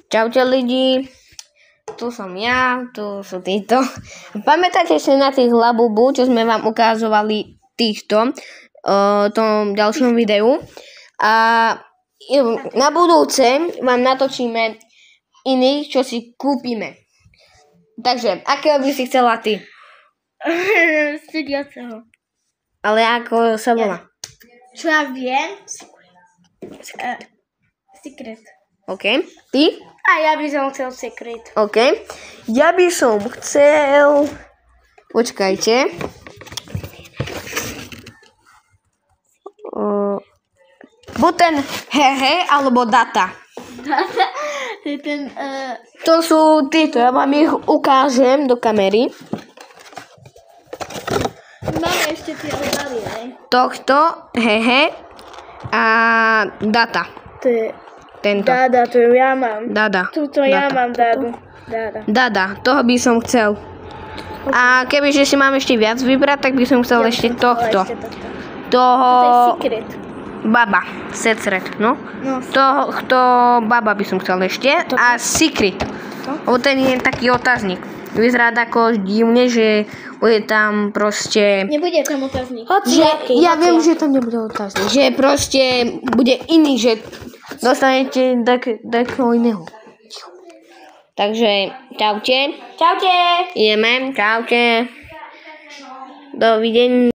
Čaute lidi. Tu som ja, tu sú títo. Pamätáte si na tých labubu, čo sme vám ukázovali týchto v tom ďalšom videu? A na budúce vám natočíme iných, čo si kúpime. Takže, akého by si chcela ty? Sediaceho. Ale ako sa volá? Čo ja viem? Secret. OK. Ty? A ja by som chcel Secret. OK. Ja by som chcel... Počkajte. Buď ten hehe, alebo data. To je ten... To sú títo, ja vám ich ukážem do kamery. Máme ešte tie obaly, ne? Tohto, hehe a data. To je... Tento. Dada, to ja mám. Dada. Tuto ja mám Dadu. Dada. Dada, toho by som chcel. A kebyže si mám ešte viac vybrať, tak by som chcel ešte tohto. Toho... To je Secret. Baba, secret, no. Tohto baba by som chcel ešte. A secret. Lebo ten je taký otáznik. Vyzerá ako divne, že bude tam proste... Nebude tam otáznik. Ja viem, že tam nebude otáznik. Že proste bude iný, že dostanete takého iného. Takže, čaute. Čaute. Ideme, čaute. Dovidenia.